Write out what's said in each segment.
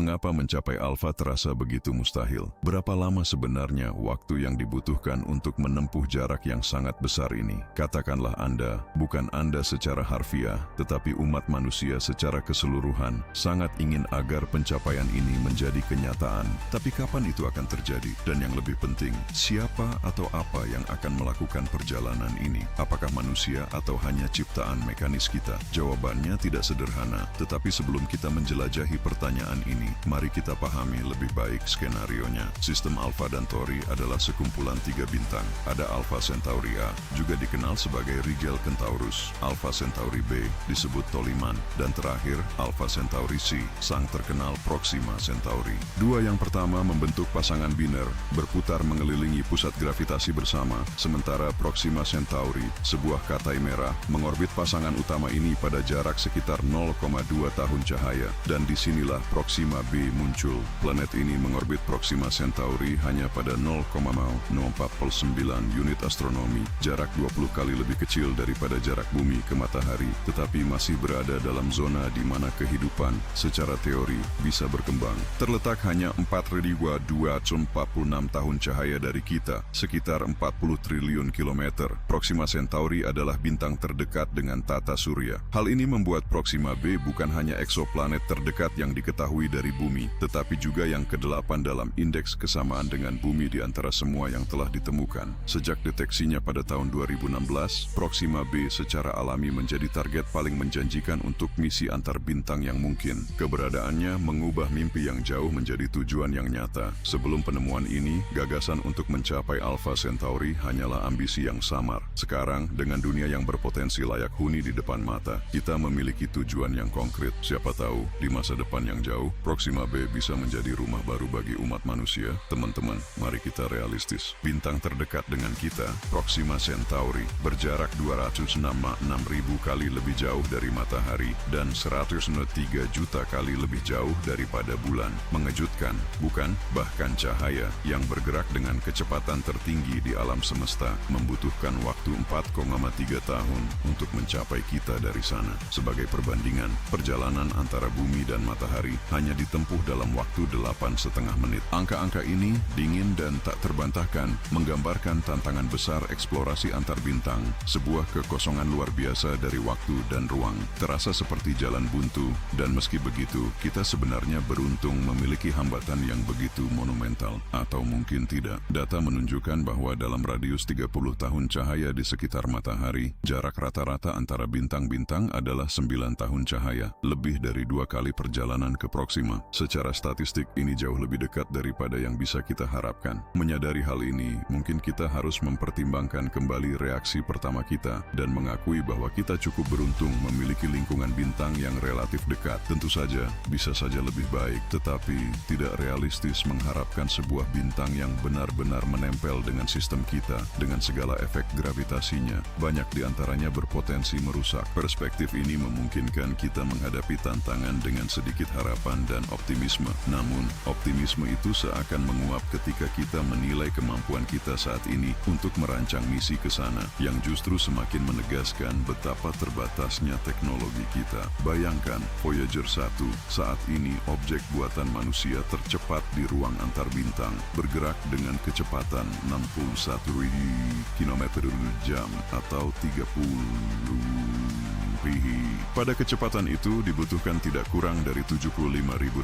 Mengapa mencapai alfa terasa begitu mustahil? Berapa lama sebenarnya waktu yang dibutuhkan untuk menempuh jarak yang sangat besar ini? Katakanlah Anda, bukan Anda secara harfiah, tetapi umat manusia secara keseluruhan, sangat ingin agar pencapaian ini menjadi kenyataan. Tapi kapan itu akan terjadi? Dan yang lebih penting, siapa atau apa yang akan melakukan perjalanan ini? Apakah manusia atau hanya ciptaan mekanis kita? Jawabannya tidak sederhana, tetapi sebelum kita menjelajahi pertanyaan ini, mari kita pahami lebih baik skenarionya. Sistem Alpha dan Tauri adalah sekumpulan 3 bintang. Ada Alpha Centauri A, juga dikenal sebagai Rigel Kentaurus. Alpha Centauri B disebut Toliman, dan terakhir Alpha Centauri C, sang terkenal Proxima Centauri. Dua yang pertama membentuk pasangan biner, berputar mengelilingi pusat gravitasi bersama, sementara Proxima Centauri, sebuah katai merah, mengorbit pasangan utama ini pada jarak sekitar 0,2 tahun cahaya, dan disinilah Proxima B muncul. Planet ini mengorbit Proxima Centauri hanya pada 0,049 unit astronomi, jarak 20 kali lebih kecil daripada jarak bumi ke matahari, tetapi masih berada dalam zona di mana kehidupan secara teori bisa berkembang. Terletak hanya 4.246 tahun cahaya dari kita, sekitar 40 triliun kilometer. Proxima Centauri adalah bintang terdekat dengan tata surya. Hal ini membuat Proxima B bukan hanya eksoplanet terdekat yang diketahui dari bumi, tetapi juga yang ke-8 dalam indeks kesamaan dengan bumi di antara semua yang telah ditemukan. Sejak deteksinya pada tahun 2016, Proxima B secara alami menjadi target paling menjanjikan untuk misi antar bintang yang mungkin. Keberadaannya mengubah mimpi yang jauh menjadi tujuan yang nyata. Sebelum penemuan ini, gagasan untuk mencapai Alpha Centauri hanyalah ambisi yang samar. Sekarang, dengan dunia yang berpotensi layak huni di depan mata, kita memiliki tujuan yang konkret. Siapa tahu, di masa depan yang jauh, Proxima B bisa menjadi rumah baru bagi umat manusia. Teman-teman, mari kita realistis. Bintang terdekat dengan kita, Proxima Centauri, berjarak 206.000 kali lebih jauh dari matahari dan 103 juta kali lebih jauh daripada bulan. Mengejutkan, bukan? Bahkan cahaya yang bergerak dengan kecepatan tertinggi di alam semesta membutuhkan waktu 4,3 tahun untuk mencapai kita dari sana. Sebagai perbandingan, perjalanan antara bumi dan matahari hanya ditempuh dalam waktu 8,5 menit. Angka-angka ini dingin dan tak terbantahkan, menggambarkan tantangan besar eksplorasi antar bintang, sebuah kekosongan luar biasa dari waktu dan ruang. Terasa seperti jalan buntu, dan meski begitu, kita sebenarnya beruntung memiliki hambatan yang begitu monumental. Atau mungkin tidak. Data menunjukkan bahwa dalam radius 30 tahun cahaya di sekitar matahari, jarak rata-rata antara bintang-bintang adalah 9 tahun cahaya, lebih dari 2 kali perjalanan ke Proxima. Secara statistik, ini jauh lebih dekat daripada yang bisa kita harapkan. Menyadari hal ini, mungkin kita harus mempertimbangkan kembali reaksi pertama kita dan mengakui bahwa kita cukup beruntung memiliki lingkungan bintang yang relatif dekat. Tentu saja, bisa saja lebih baik, tetapi tidak realistis mengharapkan sebuah bintang yang benar-benar menempel dengan sistem kita, dengan segala efek gravitasinya. Banyak di antaranya berpotensi merusak. Perspektif ini memungkinkan kita menghadapi tantangan dengan sedikit harapan dan optimisme. Namun, optimisme itu seakan menguap ketika kita menilai kemampuan kita saat ini untuk merancang misi ke sana, yang justru semakin menegaskan betapa terbatasnya teknologi kita. Bayangkan, Voyager 1, saat ini objek buatan manusia tercepat di ruang antar bintang, bergerak dengan kecepatan 61.000 km/jam atau 30 Pada kecepatan itu dibutuhkan tidak kurang dari 75.000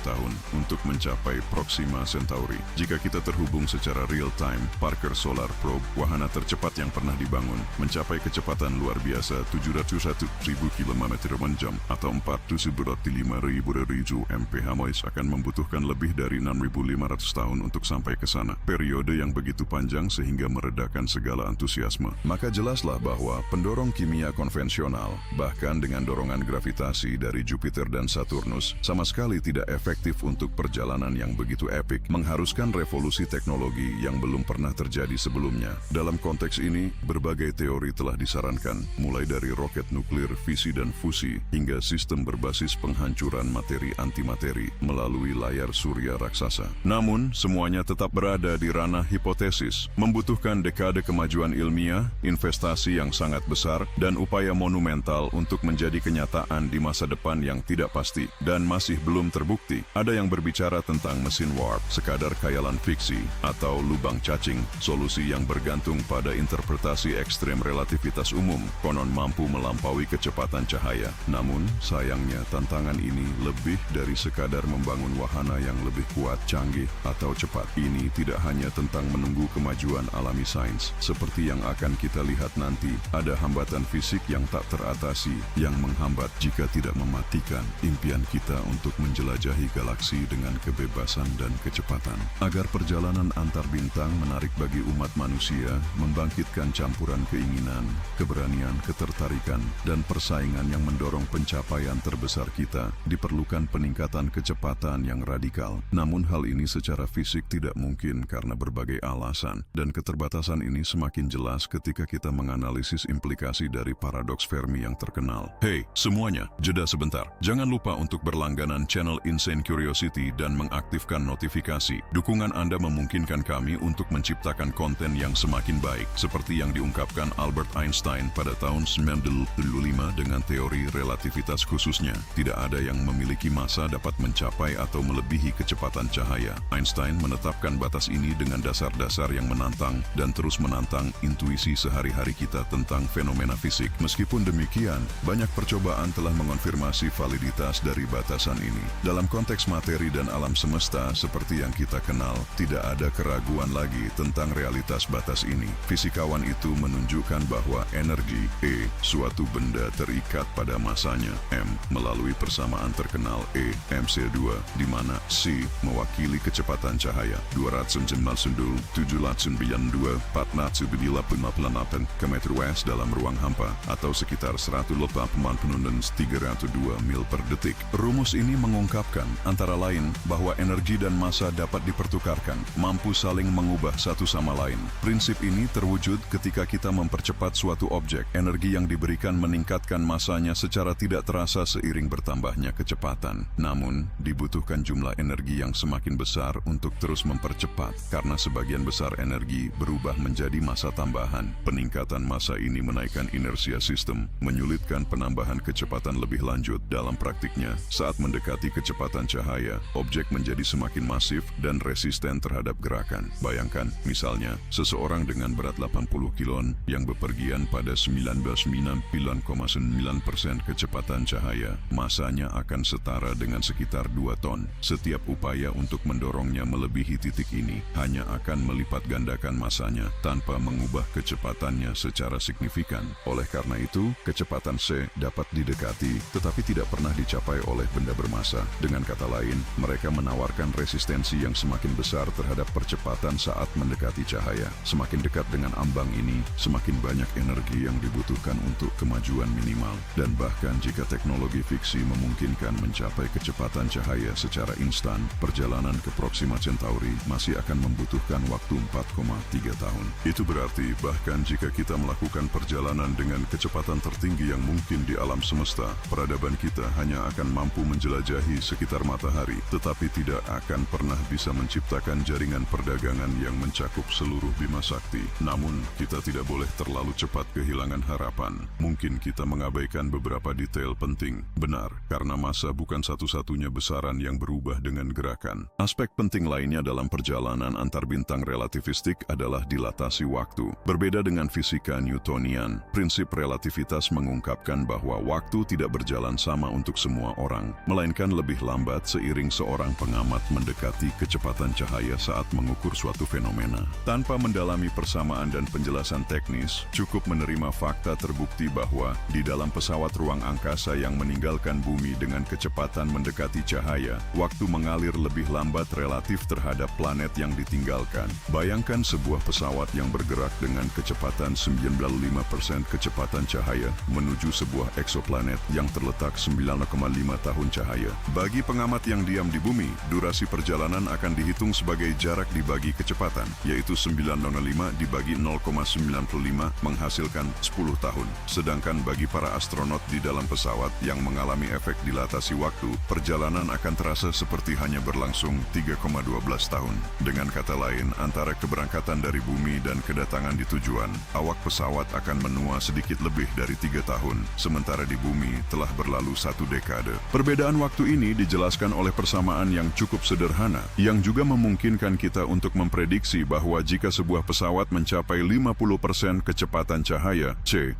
tahun untuk mencapai Proxima Centauri. Jika kita terhubung secara real-time, Parker Solar Probe, wahana tercepat yang pernah dibangun, mencapai kecepatan luar biasa 701.000 km/jam atau 495.000 mph, akan membutuhkan lebih dari 6.500 tahun untuk sampai ke sana. Periode yang begitu panjang sehingga meredakan segala antusiasme. Maka jelaslah bahwa pendorong kimia konvensional, bahkan dengan dorongan gravitasi dari Jupiter dan Saturnus, sama sekali tidak efektif untuk perjalanan yang begitu epik, mengharuskan revolusi teknologi yang belum pernah terjadi sebelumnya. Dalam konteks ini, berbagai teori telah disarankan, mulai dari roket nuklir, fisi dan fusi, hingga sistem berbasis penghancuran materi antimateri melalui layar surya raksasa. Namun, semuanya tetap berada di ranah hipotesis, membutuhkan dekade kemajuan ilmiah, investasi yang sangat besar, dan upaya monumental untuk untuk menjadi kenyataan di masa depan yang tidak pasti dan masih belum terbukti. Ada yang berbicara tentang mesin warp, sekadar khayalan fiksi, atau lubang cacing, solusi yang bergantung pada interpretasi ekstrem relativitas umum, konon mampu melampaui kecepatan cahaya. Namun, sayangnya tantangan ini lebih dari sekadar membangun wahana yang lebih kuat, canggih, atau cepat. Ini tidak hanya tentang menunggu kemajuan alami sains. Seperti yang akan kita lihat nanti, ada hambatan fisik yang tak teratasi, yang menghambat jika tidak mematikan impian kita untuk menjelajahi galaksi dengan kebebasan dan kecepatan. Agar perjalanan antar bintang menarik bagi umat manusia, membangkitkan campuran keinginan, keberanian, ketertarikan, dan persaingan yang mendorong pencapaian terbesar kita, diperlukan peningkatan kecepatan yang radikal. Namun hal ini secara fisik tidak mungkin karena berbagai alasan, dan keterbatasan ini semakin jelas ketika kita menganalisis implikasi dari paradoks Fermi yang terkenal. Hey, semuanya, jeda sebentar. Jangan lupa untuk berlangganan channel Insane Curiosity dan mengaktifkan notifikasi. Dukungan Anda memungkinkan kami untuk menciptakan konten yang semakin baik, seperti yang diungkapkan Albert Einstein pada tahun 1925 dengan teori relativitas khususnya. Tidak ada yang memiliki massa dapat mencapai atau melebihi kecepatan cahaya. Einstein menetapkan batas ini dengan dasar-dasar yang menantang dan terus menantang intuisi sehari-hari kita tentang fenomena fisik. Meskipun demikian, banyak percobaan telah mengonfirmasi validitas dari batasan ini. Dalam konteks materi dan alam semesta seperti yang kita kenal, tidak ada keraguan lagi tentang realitas batas ini. Fisikawan itu menunjukkan bahwa energi E, suatu benda terikat pada masanya M, melalui persamaan terkenal E, mc2, di mana C mewakili kecepatan cahaya 297,792,498 km/s dalam ruang hampa, atau sekitar 180,302 mil per detik. Rumus ini mengungkapkan antara lain bahwa energi dan massa dapat dipertukarkan, mampu saling mengubah satu sama lain. Prinsip ini terwujud ketika kita mempercepat suatu objek. Energi yang diberikan meningkatkan massanya secara tidak terasa seiring bertambahnya kecepatan. Namun, dibutuhkan jumlah energi yang semakin besar untuk terus mempercepat, karena sebagian besar energi berubah menjadi massa tambahan. Peningkatan massa ini menaikkan inersia sistem, menyulitkan penambahan kecepatan lebih lanjut. Dalam praktiknya, saat mendekati kecepatan cahaya, objek menjadi semakin masif dan resisten terhadap gerakan. Bayangkan, misalnya, seseorang dengan berat 80 kilon yang bepergian pada 99,9% kecepatan cahaya, massanya akan setara dengan sekitar 2 ton. Setiap upaya untuk mendorongnya melebihi titik ini hanya akan melipat gandakan massanya tanpa mengubah kecepatannya secara signifikan. Oleh karena itu, kecepatan C dapat didekati tetapi tidak pernah dicapai oleh benda bermassa. Dengan kata lain, mereka menawarkan resistensi yang semakin besar terhadap percepatan saat mendekati cahaya. Semakin dekat dengan ambang ini, semakin banyak energi yang dibutuhkan untuk kemajuan minimal. Dan bahkan jika teknologi fiksi memungkinkan mencapai kecepatan cahaya secara instan, perjalanan ke Proxima Centauri masih akan membutuhkan waktu 4,3 tahun. Itu berarti bahkan jika kita melakukan perjalanan dengan kecepatan tertinggi yang mungkin di alam semesta, peradaban kita hanya akan mampu menjelajahi sekitar matahari, tetapi tidak akan pernah bisa menciptakan jaringan perdagangan yang mencakup seluruh bima sakti. Namun, kita tidak boleh terlalu cepat kehilangan harapan. Mungkin kita mengabaikan beberapa detail penting. Benar, karena massa bukan satu-satunya besaran yang berubah dengan gerakan. Aspek penting lainnya dalam perjalanan antar bintang relativistik adalah dilatasi waktu. Berbeda dengan fisika Newtonian, prinsip relativitas mengungkapkan bahwa waktu tidak berjalan sama untuk semua orang, melainkan lebih lambat seiring seorang pengamat mendekati kecepatan cahaya saat mengukur suatu fenomena. Tanpa mendalami persamaan dan penjelasan teknis, cukup menerima fakta terbukti bahwa di dalam pesawat ruang angkasa yang meninggalkan bumi dengan kecepatan mendekati cahaya, waktu mengalir lebih lambat relatif terhadap planet yang ditinggalkan. Bayangkan sebuah pesawat yang bergerak dengan kecepatan 95% kecepatan cahaya menuju sebuah eksoplanet yang terletak 9,5 tahun cahaya. Bagi pengamat yang diam di bumi, durasi perjalanan akan dihitung sebagai jarak dibagi kecepatan, yaitu 9,5 dibagi 0,95 menghasilkan 10 tahun. Sedangkan bagi para astronot di dalam pesawat yang mengalami efek dilatasi waktu, perjalanan akan terasa seperti hanya berlangsung 3,12 tahun. Dengan kata lain, antara keberangkatan dari bumi dan kedatangan di tujuan, awak pesawat akan menua sedikit lebih dari 3 tahun. tahun, sementara di bumi telah berlalu 1 dekade. Perbedaan waktu ini dijelaskan oleh persamaan yang cukup sederhana, yang juga memungkinkan kita untuk memprediksi bahwa jika sebuah pesawat mencapai 50% kecepatan cahaya,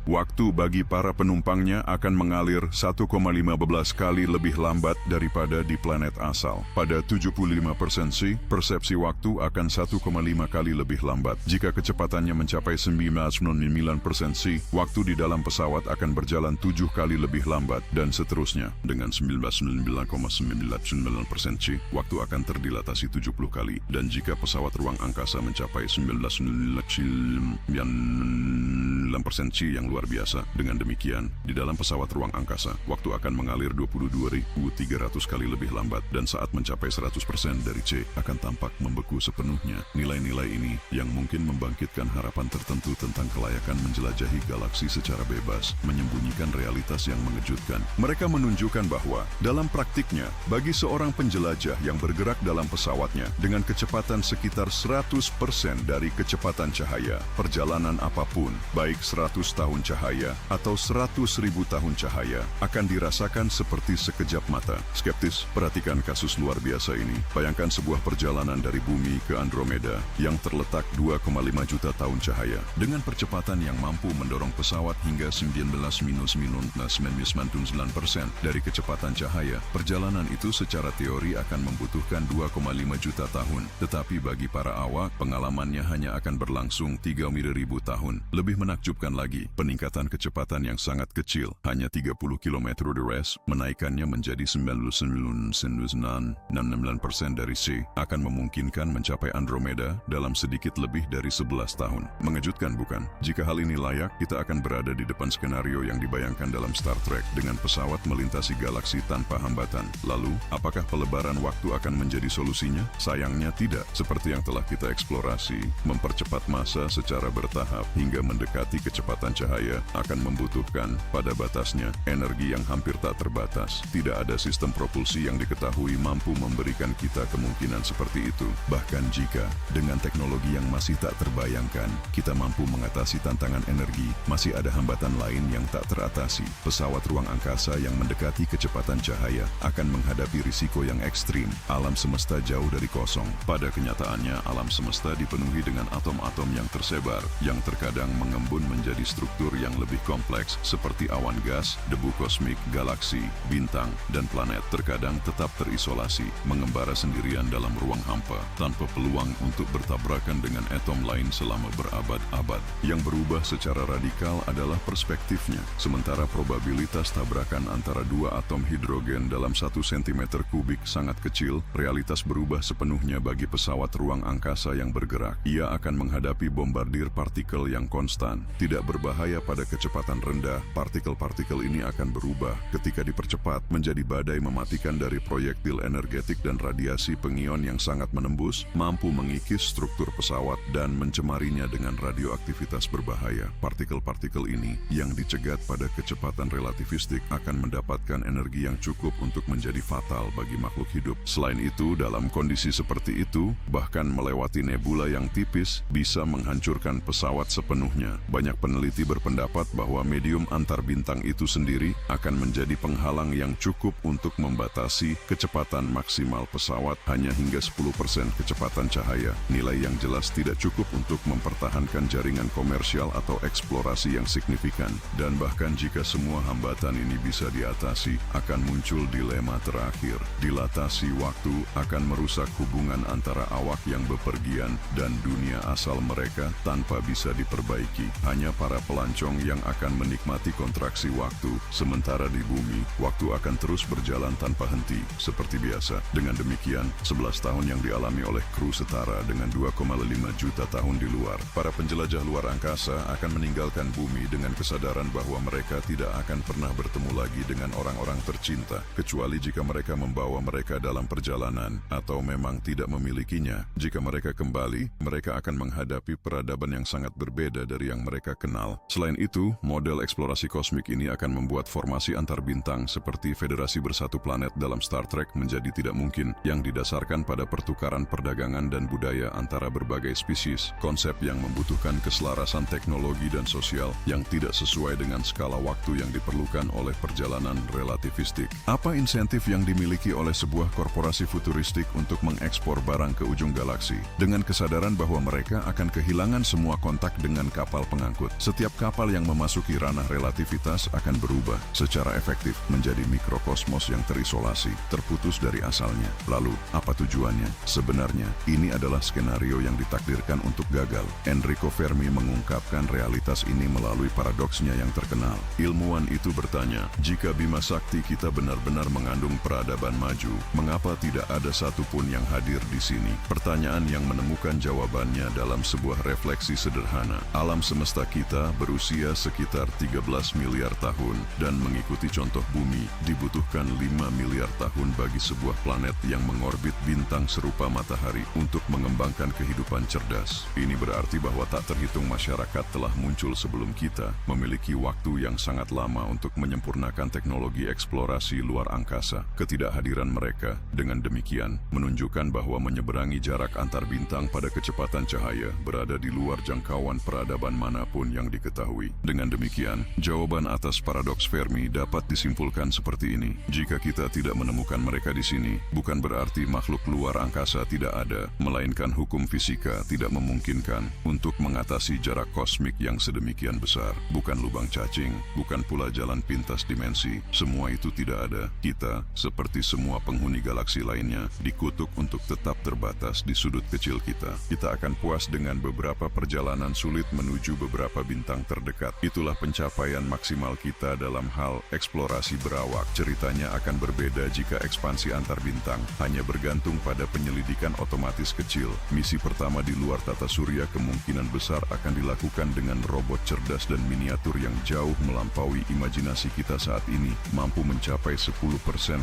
waktu bagi para penumpangnya akan mengalir 1,15 kali lebih lambat daripada di planet asal. Pada 75% persepsi waktu akan 1,5 kali lebih lambat. Jika kecepatannya mencapai 99% waktu di dalam pesawat akan berjalan 7 kali lebih lambat, dan seterusnya. Dengan 99,99% waktu akan terdilatasi 70 kali. Dan jika pesawat ruang angkasa mencapai 99,9% yang luar biasa, dengan demikian, di dalam pesawat ruang angkasa, waktu akan mengalir 22.300 kali lebih lambat, dan saat mencapai 100% dari C, akan tampak membeku sepenuhnya. Nilai-nilai ini yang mungkin membangkitkan harapan tertentu tentang kelayakan menjelajahi galaksi secara bebas, menyembunyikan realitas yang mengejutkan. Mereka menunjukkan bahwa, dalam praktiknya, bagi seorang penjelajah yang bergerak dalam pesawatnya dengan kecepatan sekitar 100% dari kecepatan cahaya, perjalanan apapun, baik 100 tahun cahaya atau 100.000 tahun cahaya, akan dirasakan seperti sekejap mata. Skeptis, perhatikan kasus luar biasa ini. Bayangkan sebuah perjalanan dari bumi ke Andromeda yang terletak 2,5 juta tahun cahaya. Dengan percepatan yang mampu mendorong pesawat hingga 19,99% dari kecepatan cahaya, perjalanan itu secara teori akan membutuhkan 2,5 juta tahun. Tetapi bagi para awak, pengalamannya hanya akan berlangsung 3.000 tahun. Lebih menakjubkan lagi, peningkatan kecepatan yang sangat kecil, hanya 30 km/h, menaikkannya menjadi 99,99% dari C, akan memungkinkan mencapai Andromeda dalam sedikit lebih dari 11 tahun. Mengejutkan bukan? Jika hal ini layak, kita akan berada di depan skenario yang dibayangkan dalam Star Trek dengan pesawat melintasi galaksi tanpa hambatan. Lalu, apakah pelebaran waktu akan menjadi solusinya? Sayangnya tidak. Seperti yang telah kita eksplorasi, mempercepat masa secara bertahap hingga mendekati kecepatan cahaya akan membutuhkan, pada batasnya, energi yang hampir tak terbatas. Tidak ada sistem propulsi yang diketahui mampu memberikan kita kemungkinan seperti itu. Bahkan jika, dengan teknologi yang masih tak terbayangkan, kita mampu mengatasi tantangan energi, masih ada hambatan lain yang tak teratasi. Pesawat ruang angkasa yang mendekati kecepatan cahaya akan menghadapi risiko yang ekstrim. Alam semesta jauh dari kosong. Pada kenyataannya, alam semesta dipenuhi dengan atom-atom yang tersebar, yang terkadang mengembun menjadi struktur yang lebih kompleks seperti awan gas, debu kosmik, galaksi, bintang, dan planet. Terkadang tetap terisolasi, mengembara sendirian dalam ruang hampa, tanpa peluang untuk bertabrakan dengan atom lain selama berabad-abad. Yang berubah secara radikal adalah perspektifnya. Sementara probabilitas tabrakan antara dua atom hidrogen dalam 1 cm kubik sangat kecil, realitas berubah sepenuhnya bagi pesawat ruang angkasa yang bergerak. Ia akan menghadapi bombardir partikel yang konstan. Tidak berbahaya pada kecepatan rendah, partikel-partikel ini akan berubah ketika dipercepat menjadi badai mematikan dari proyektil energetik dan radiasi pengion yang sangat menembus, mampu mengikis struktur pesawat dan mencemarinya dengan radioaktivitas berbahaya. Partikel-partikel ini yang dicegat pada kecepatan relativistik akan mendapatkan energi yang cukup untuk menjadi fatal bagi makhluk hidup. Selain itu, dalam kondisi seperti itu, bahkan melewati nebula yang tipis bisa menghancurkan pesawat sepenuhnya. Banyak peneliti berpendapat bahwa medium antar bintang itu sendiri akan menjadi penghalang yang cukup untuk membatasi kecepatan maksimal pesawat hanya hingga 10% kecepatan cahaya. Nilai yang jelas tidak cukup untuk mempertahankan jaringan komersial atau eksplorasi yang signifikan. Dan bahkan jika semua hambatan ini bisa diatasi, akan muncul dilema terakhir. Dilatasi waktu akan merusak hubungan antara awak yang bepergian dan dunia asal mereka tanpa bisa diperbaiki. Hanya para pelancong yang akan menikmati kontraksi waktu, sementara di bumi, waktu akan terus berjalan tanpa henti, seperti biasa. Dengan demikian, 11 tahun yang dialami oleh kru setara dengan 2,5 juta tahun di luar. Para penjelajah luar angkasa akan meninggalkan bumi dengan kesadaran bahwa mereka tidak akan pernah bertemu lagi dengan orang-orang tercinta, kecuali jika mereka membawa mereka dalam perjalanan, atau memang tidak memilikinya. Jika mereka kembali, mereka akan menghadapi peradaban yang sangat berbeda dari yang mereka kenal. Selain itu, model eksplorasi kosmik ini akan membuat formasi antar bintang seperti Federasi Bersatu Planet dalam Star Trek menjadi tidak mungkin, yang didasarkan pada pertukaran perdagangan dan budaya antara berbagai spesies. Konsep yang membutuhkan keselarasan teknologi dan sosial yang tidak sesuai dengan skala waktu yang diperlukan oleh perjalanan relativistik. Apa insentif yang dimiliki oleh sebuah korporasi futuristik untuk mengekspor barang ke ujung galaksi? Dengan kesadaran bahwa mereka akan kehilangan semua kontak dengan kapal pengangkut. Setiap kapal yang memasuki ranah relativitas akan berubah secara efektif menjadi mikrokosmos yang terisolasi, terputus dari asalnya. Lalu, apa tujuannya? Sebenarnya, ini adalah skenario yang ditakdirkan untuk gagal. Enrico Fermi mengungkapkan realitas ini melalui paradoksnya yang terkenal. Ilmuwan itu bertanya, jika Bima Sakti kita benar-benar mengandung peradaban maju, mengapa tidak ada satupun yang hadir di sini? Pertanyaan yang menemukan jawabannya dalam sebuah refleksi sederhana. Alam semesta kita berusia sekitar 13 miliar tahun, dan mengikuti contoh bumi, dibutuhkan 5 miliar tahun bagi sebuah planet yang mengorbit bintang serupa matahari untuk mengembangkan kehidupan cerdas. Ini berarti bahwa tak terhitung masyarakat telah muncul sebelum kita, memiliki waktu yang sangat lama untuk menyempurnakan teknologi eksplorasi luar angkasa. Ketidakhadiran mereka, dengan demikian, menunjukkan bahwa menyeberangi jarak antar bintang pada kecepatan cahaya berada di luar jangkauan peradaban manapun yang diketahui. Dengan demikian, jawaban atas paradoks Fermi dapat disimpulkan seperti ini. Jika kita tidak menemukan mereka di sini, bukan berarti makhluk luar angkasa tidak ada, melainkan hukum fisika tidak memungkinkan untuk mengatasi jarak kosmik yang sedemikian besar. Bukan lubang cacing, bukan pula jalan pintas dimensi. Semua itu tidak ada. Kita, seperti semua penghuni galaksi lainnya, dikutuk untuk tetap terbatas di sudut kecil kita. Kita akan puas dengan beberapa perjalanan sulit menuju beberapa bintang terdekat. Itulah pencapaian maksimal kita dalam hal eksplorasi berawak. Ceritanya akan berbeda jika ekspansi antar bintang hanya bergantung pada penyelidikan otomatis kecil. Misi pertama di luar tata surya kemungkinan besar akan dilakukan dengan robot cerdas dan miniatur yang jauh melampaui imajinasi kita saat ini, mampu mencapai 10%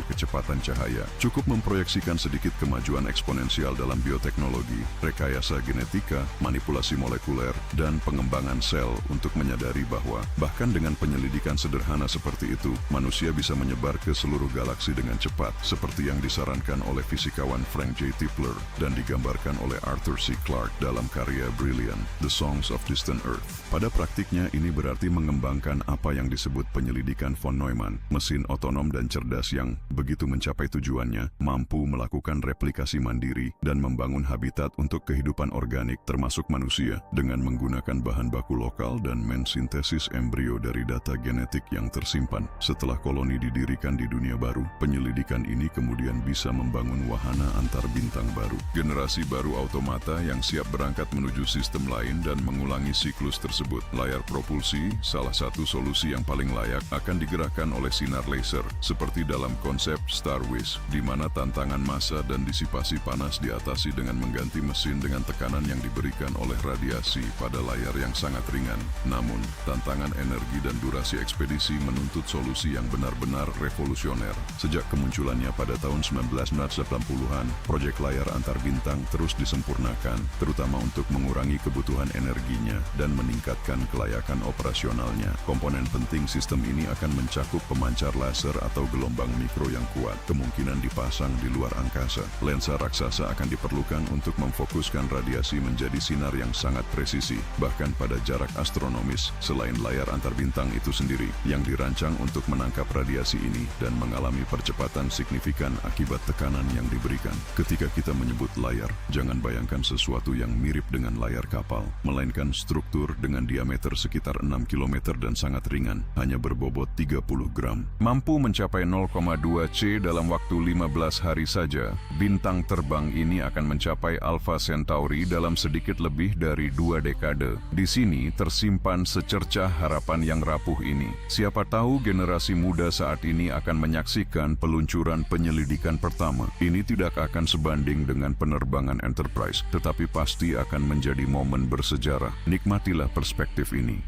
kecepatan cahaya. Cukup memproyeksikan sedikit kemajuan eksponensial dalam bioteknologi, rekayasa genetika, manipulasi molekuler, dan pengembangan sel untuk menyadari bahwa bahkan dengan penyelidikan sederhana seperti itu, manusia bisa menyebar ke seluruh galaksi dengan cepat, seperti yang disarankan oleh fisikawan Frank J. Tipler dan digambarkan oleh Arthur C. Clarke dalam karya Brilliant, The Songs of Distant Earth. Pada praktiknya, ini berarti mengembangkan apa yang disebut penyelidikan von Neumann, mesin otonom dan cerdas yang, begitu mencapai tujuannya, mampu melakukan replikasi mandiri dan membangun habitat untuk kehidupan organik termasuk manusia, dengan menggunakan bahan baku lokal dan mensintesis embrio dari data genetik yang tersimpan. Setelah koloni didirikan di dunia baru, penyelidikan ini kemudian bisa membangun wahana antar bintang baru. Generasi baru automata yang siap berangkat menuju sistem lain dan mengulangi siklus tersebut. Layar propulsi, salah satu solusi yang paling layak, akan digerakkan oleh sinar laser, seperti dalam konsep Star Wars, di mana tantangan massa dan disipasi panas diatasi dengan mengganti mesin dengan tekanan yang diberikan oleh radiasi pada layar yang sangat ringan. Namun, tantangan energi dan durasi ekspedisi menuntut solusi yang benar-benar revolusioner. Sejak kemunculannya pada tahun 1980-an, proyek layar antar bintang terus disempurnakan, terutama untuk mengurangi kebutuhan energinya dan meningkatkan kelayakan operasionalnya. Komponen penting sistem ini akan mencakup pemancar laser atau gelombang mikro yang kuat, kemungkinan dipasang di luar angkasa. Lensa raksasa akan diperlukan untuk memfokuskan radiasi menjadi sinar yang sangat presisi, bahkan pada jarak astronomis, selain layar antar bintang itu sendiri, yang dirancang untuk menangkap radiasi ini dan mengalami percepatan signifikan akibat tekanan yang diberikan. Ketika kita menyebut layar, jangan bayangkan sesuatu yang mirip dengan layar kapal, melainkan struktur dengan diameter sekitar 6 km dan sangat ringan, hanya berbobot 30 gram. Mampu mencapai 0,2 C dalam waktu 15 hari saja, bintang terbang ini akan mencapai Alpha Centauri dalam sedikit lebih dari 2 dekade. Di sini tersimpan secercah harapan yang rapuh ini. Siapa tahu generasi muda saat ini akan menyaksikan peluncuran penyelidikan pertama. Ini tidak akan sebanding dengan penerbangan Enterprise, tetapi pasti akan menjadi momen bersejarah. Nikmatilah perspektif ini.